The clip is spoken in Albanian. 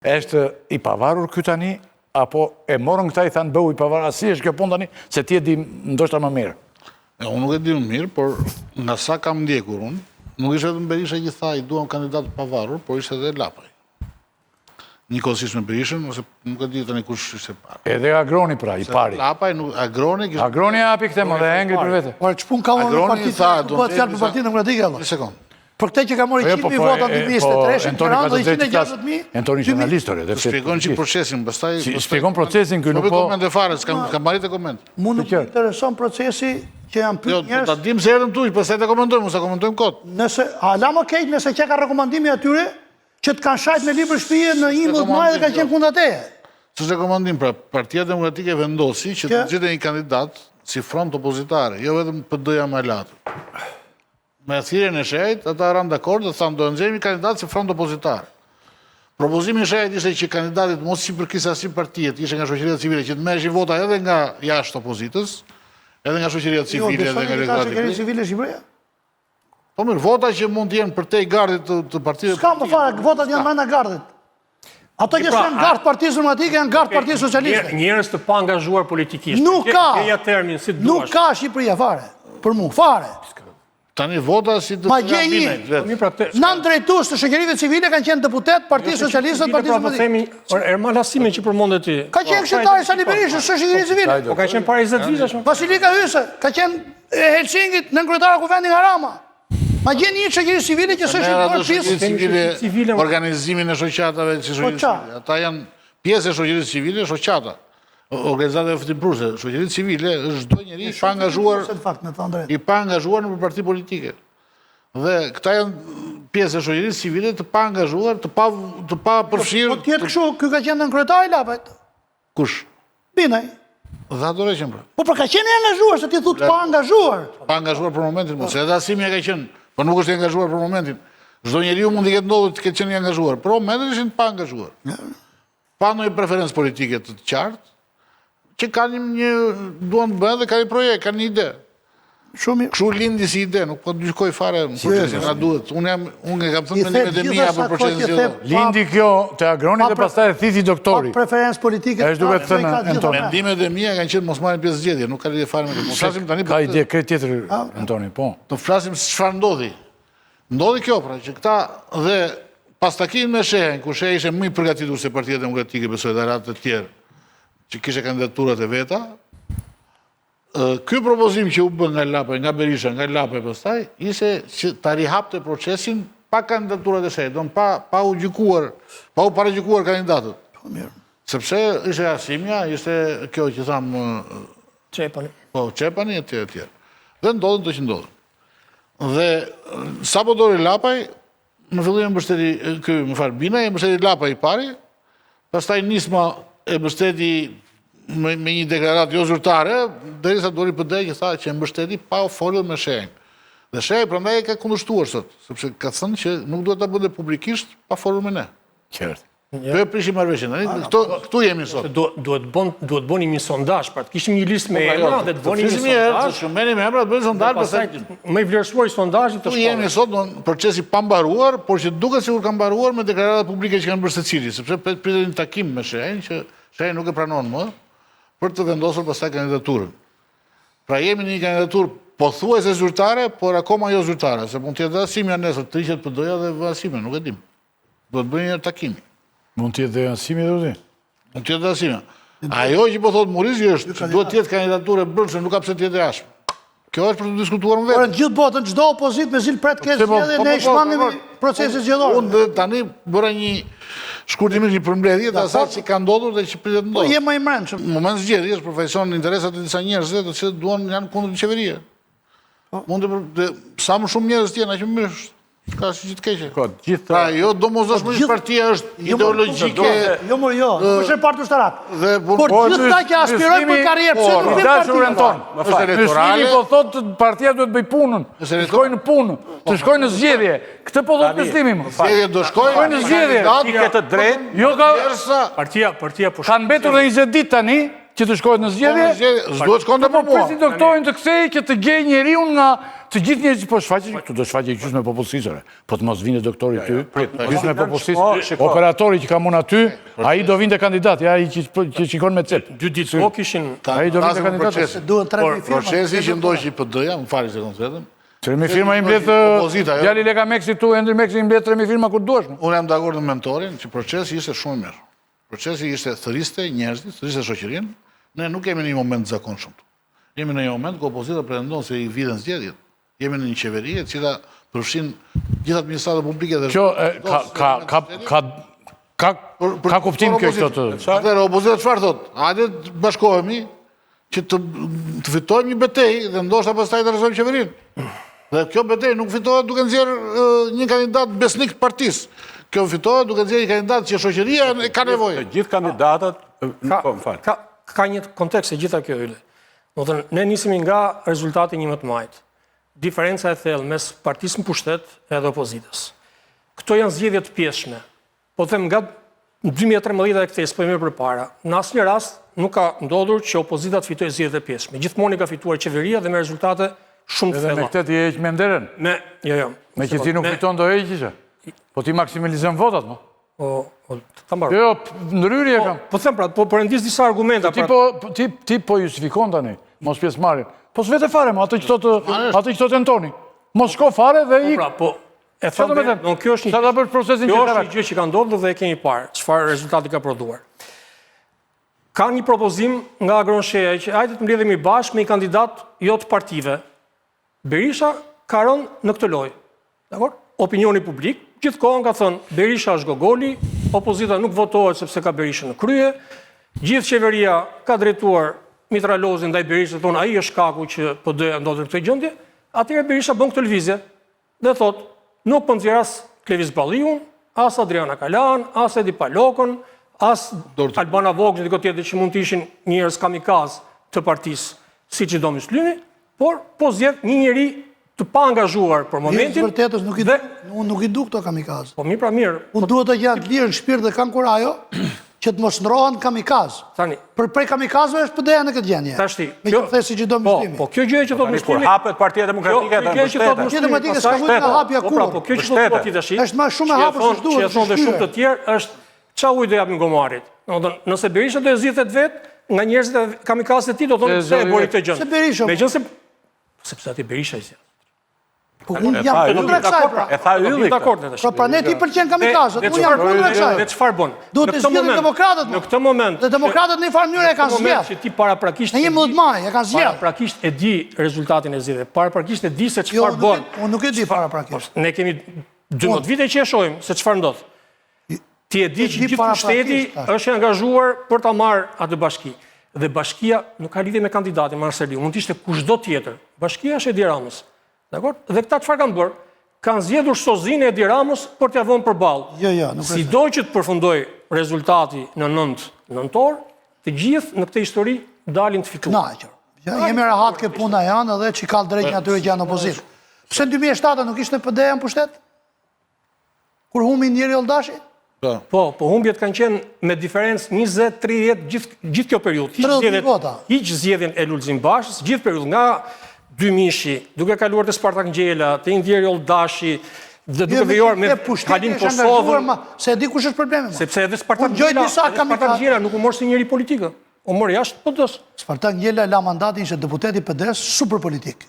Është i pavarur ky tani, apo e morën këta i thanë bëhu i pavarur, si është kjo punë tani, se ti e di ndoshta më mirë. Unë nuk e di më mirë, por nga sa kam ndjekur unë, nuk ishte vetëm Berisha që tha i duam kandidat të pavarur, por ishte edhe Lapaj. Njëkohësisht me Berishën, ose nuk e di tani kush ishte parë. Edhe Agroni pra, i pari. Lapaj, Agroni... Agroni hapi këtë më dhe engri për vete. Por që punë ka unë në partitë, nuk po të fjalë për partitë demokratike, Allah. Një sekundë. Për këte që ka mori 100.000 vota në 2023, në randë dhe 160.000... Entoni journalistori. Shpjegon që procesin, bëstaj... Shpjegon procesin, kë nuk po... Komente fare, s'kam marit e koment. Mu nuk më intereson procesi që janë pyet njerëz... Ta dim se erdhëm tuj, pëstaj të komentojmë, mos ta komentojmë kot. Nëse, ala më kejt nëse që ka rekomandimi atyre, që të kanë shajt me libër shpije në imull të majë dhe ka qenë kundra teje. Së rekomandim, pra, Partia Demokratike vendosi që të gjithë një kandidat si front opozitare, jo vetëm PD-ja më latë. Me thirrjen e shehit, ata ranë dakord dhe thanë do nxjerrim një kandidat si front opozitar. Propozimi i shehit ishte që kandidatit mos si përkisë as si partiet, ishte nga shoqëria civile që të merreshin vota edhe nga jashtë opozitës, edhe nga shoqëria civile edhe nga elektorati. Shoqëria civile Shqipëria? Po mirë, vota që mund të jenë për te i gardit të partive... S'kam për fare, votat janë brenda gardit. Ato që janë gardë Partisë Demokratike janë gardë Partisë Socialiste. Njerëz të pa angazhuar politikisht. Nuk ka. Nuk Nuk ka Shqipëria fare. Për mu, fare. Tani vota si të Ma gjeji, nën drejtues të shoqërive civile kanë qenë deputet Partisë Socialiste dhe Partisë Demokratike. Ermal Hasime që përmendet ti. Ka qenë këshilltari Sali Berisha, shoqëria civile. Po ka qenë para 20 vitesh. Vasilika Hyse, ka qenë Helsingit nën kryetare kuvendit nga Rama. Ma gjeni një shoqëri civile që s'është bërë pjesë civile organizimin e shoqatave si shoqëri civile. Ata janë pjesë e shoqërisë civile, shoqata. Organizata e ftimpruse, shoqëritë civile është çdo njeri i pa angazhuar në parti politike. Dhe këta janë pjesë e shoqërisë civile të pa angazhuar, të pa përfshirë. Po tjetër kështu, ky ka qenë nën kryetari Lapajt. Kush? Binaj. Dhe ato qenë pra. Po ka qenë i angazhuar, se ti thut pa angazhuar. Pa angazhuar për momentin, mos edhe Asimi ka qenë, po nuk është i angazhuar për momentin. Çdo njeriu mund të ketë ndodhur të ketë qenë i angazhuar, por momentin ishin pa angazhuar. Pa ndonjë preferencë politike të qartë, që kanë një duan të bëjnë dhe kanë një projekt, kanë një ide. Shumë Kështu lindi si ide, nuk po gjykoj fare në procesin nga duhet. Unë kam thënë mendimet e mia për procesin si do. Lindi kjo te Agroni dhe pastaj e thithi doktori. Pa preferencë politike. Është duke të thënë Antoni. Mendimet e mia kanë qenë mos marrin pjesë zgjedhje, nuk ka lidhje fare me këtë. Mos flasim tani Ka ide këtë tjetër Antoni, po. Të flasim se çfarë ndodhi. Ndodhi kjo pra që këta dhe pas takimit me Shehin, ku Shehi ishte më i përgatitur se Partia Demokratike besoj dhe ratë të tjerë që kishe kandidaturat e veta, ky propozim që u bën nga Lapaj, nga Berisha, nga Lapaj pastaj, ishte që ta rihapte procesin pa kandidaturat e Shehit, pa u gjykuar, pa u paragjykuar kandidatët. Sepse ishte Asimja, ishte kjo që thamë Çepani. Po, Çepani e tjerë. Dhe ndodhen të që ndodhen. Dhe sa po dori Lapaj, në fillim e mbështeti, Binaj e mbështeti Lapaj i pari, pastaj Nisma e mbështeti me një deklarat jo zyrtare, derisa dori PD që tha që e mbështeti pa u folur me Shehin. Dhe Shehi prandaj e ka kundërshtuar sot, sepse ka thënë që nuk duhet ta bënte publikisht pa folur me ne. Qartë. Për prishim marrëveshjen. Këtu jemi sot. Duhet bënim një sondazh, pra të kishim një listë me emra dhe të bënim një sondazh. Shumeni me emra të bëjmë sondazh, pastaj më i vlerësuar i sondazhit të shkollës. Jemi sot në procesi pa mbaruar, por që duket sikur ka mbaruar me deklarata publike që kanë bërë secili, sepse pritet një takim me Shehin që Shehi nuk e pranon më për të vendosur pastaj kandidaturën. Pra jemi në një kandidaturë pothuajse zyrtare, por akoma jo zyrtare, se mund të jetë Asimja nesër, të hiqet PD-ja dhe Asimja, nuk e dim. Duhet bëjmë një takim. Mund të jetë dhe Asimi dhe uti? Mund të jetë dhe Asimi. Ajo që po thotë Murizi është që duhet të jetë kandidaturë e brendshme, nuk ka pse të jetë e ashme. Kjo është për të diskutuar më vetë. Por në gjithë botën, çdo opozit me zil pret kesh dhe ne shmangemi procesin zgjedhor. Unë tani bëra një shkurtimisht një përmbledhje të asaj që ka ndodhur dhe që pritet të ndodhë. Po je më i mbrëmshëm. Në moment zgjedhjes përfaqëson interesat e disa njerëzve të cilët duan janë kundër qeverie. Mund të sa më shumë njerëz të jenë aq më mirë. Ka si gjithë keqe. Pra, jo, domosdoshmërisht partia është ideologjike. Jo, më jo, është e partë ushtarak. Por gjithë ta që aspirojnë për karrierë, pse nuk vjen partia? Pyslimi po thotë partia duhet bëj punën, të shkojnë në punë, të shkojnë në zgjedhje. Këtë po thotë pyslimi më. Zgjedhje do shkojnë në zgjedhje. Ti ke të drejtë. Jo ka Partia po kanë mbetur dhe 20 ditë tani që të shkojnë në zgjedhje. S'do të shkon dhe për mua. Presi doktorin të kthej që të gjej njeriu nga të gjithë njerëzit po shfaqet, këtu do shfaqet gjysmë me popullsisë. Po të mos vinte doktori ty, gjysmë me popullsisë, operatori që ka mund aty, ai do vinte kandidat, ja ai që shikon me cep. 2 ditë po kishin Ai do vinte kandidat. Duhen 3.000 firma. Procesi që ndoqi PD-ja, më fali se vetëm. 3.000 firma i mbledh djali Lega Meksi tu, Endri Meksi i mbledh 3.000 firma kur duash. Unë jam dakord me mentorin që procesi ishte shumë i mirë. Procesi ishte thëriste njerëzit, thëriste shoqërinë. Ne nuk kemi në një moment të zakonshëm. Jemi në një moment ku opozita pretendon se i viden zgjedhjet. Jemi në një qeveri e cila përfshin gjithë administratën publike dhe ka kuptim kjo këto të. Atëherë opozita çfarë thot? Hajde të bashkohemi që të fitojmë një betejë dhe ndoshta pastaj të rrezojmë qeverinë. Dhe kjo betejë nuk fitohet duke nxjerrë një kandidat besnik të partisë. Kjo fitohet duke nxjerrë një kandidat që shoqëria ka nevojë. Të gjithë kandidatët, ka një kontekst e gjitha kjo yle. Do të thënë, ne nisemi nga rezultati 11 Diferenca e thellë mes partisë në pushtet edhe opozitës. Këto janë zgjedhje të pjeshme. Po them nga 2013 e kthesë po më përpara. Në asnjë rast nuk ka ndodhur që opozita të fitojë zgjedhje të pjeshme. Gjithmonë ka fituar qeveria dhe me rezultate shumë të Edhe me thella. këtë ti heq me nderën. Jo. Me që ti nuk fiton do heqishe. Po ti maksimalizon votat, mo. Ta mbaroj. Jo, ndryrje kam. Po them pra, po rendis disa argumenta. Ti po justifikon tani, mos pjesëmarrjen. Po s'vete fare, mo, atë që të tentoni. Mos shko fare dhe ik. Po, e thënë, kjo është Sa ta bësh procesin kjo qeverak. është një gjë që ka ndodhur dhe e kemi parë, çfarë rezultati ka prodhuar. Ka një propozim nga Agronsheja që hajde të mbledhemi bashkë me një kandidat jo të partive. Berisha ka rënë në këtë lojë. Dakor? Opinioni publik gjithkohën ka thënë Berisha është gogoli, opozita nuk votohet sepse ka Berishën në krye, gjithë qeveria ka drejtuar mitralozin ndaj Berishës, thonë ai është shkaku që PD-ja ndodhet në këtë gjendje. Atëherë Berisha bën këtë lëvizje dhe thotë nuk po nxjerr as Klevis Balliun, as Adriana Kalan, as Edi Palokën, as Albana Vogl, diko tjetër që mund të ishin njerëz kamikaz të partisë, siç i do Myslymi, por po zgjedh një njeri të pa angazhuar për momentin. Vërtetës unë nuk i du këto kamikaz. Po mirë pra mirë. Unë duhet të janë të lirë në shpirt dhe kanë kurajo që të mos ndrohen kamikaz. Tani. Për prej kamikazëve është PD-ja në këtë gjendje. Tashti. Me që thesi që do Myslimi. Po kjo gjë që thot Myslimi. kur hapet Partia Demokratike dhe Partia Demokratike s'ka vujt nga hapja kur. Po kjo që thot ti tash. Është më shumë e hapur se duhet. Që thonë dhe shumë të tjerë është ç'a ujë do japin gomarit. Domethënë, nëse Berisha do e zgjidhet vet nga njerëzit e kamikazët e tij do thonë se e bëri këtë gjë. Se Berisha. Megjithëse sepse aty Berisha i zgjat. Po unë jam kundër kësaj pra. E tha ylli. Dakord tash. Pra ne ti pëlqen kamikazët, unë jam kundër kësaj. Dhe çfarë bën? Duhet të zgjidhen demokratët. Në këtë moment. Dhe demokratët në një farë mënyrë e kanë zgjedhur. Që ti paraprakisht Në 11 maj e kanë zgjedhur. Paraprakisht e di rezultatin e zgjedhjeve. Paraprakisht e di se çfarë bën. Unë nuk e di paraprakisht. Ne kemi 12 vite që e shohim se çfarë ndodh. Ti e di që gjithë pushteti është angazhuar për ta marrë atë bashki. Dhe bashkia nuk ka lidhje me kandidatin Marceliu, mund të ishte kushdo tjetër. Bashkia është Edi Ramës. Dakor? Dhe këta çfarë kanë bërë? Kanë zgjedhur Sozinë e Edi Ramës për t'ia vënë përballë. Jo, nuk është. Sido që të përfundoj rezultati në 9 nëntor, të gjithë në këtë histori dalin të fituar. Kënaqur. Jemi rahat ke puna janë edhe që ka drejt atyre që janë opozitë. Pse në 2007 nuk ishte PD-ja në pushtet? Kur humbi Njeri Oldashi? Po humbjet kanë qenë me diferencë 20-30 gjithë kjo periudhë. 30 vota. Hiq zgjedhjen e Lulzim Bashës, gjithë periudhë nga 2000-shi, duke kaluar te Spartak Ngjela, te Indjeri Oldashi, dhe duke vijuar me Halin Kosovën. Se e di kush është problemi. Sepse edhe Spartak Ngjela nuk u mor si njëri politikë. U mor jashtë PD-s. Spartak Ngjela la mandatin që deputeti PD-s super politik.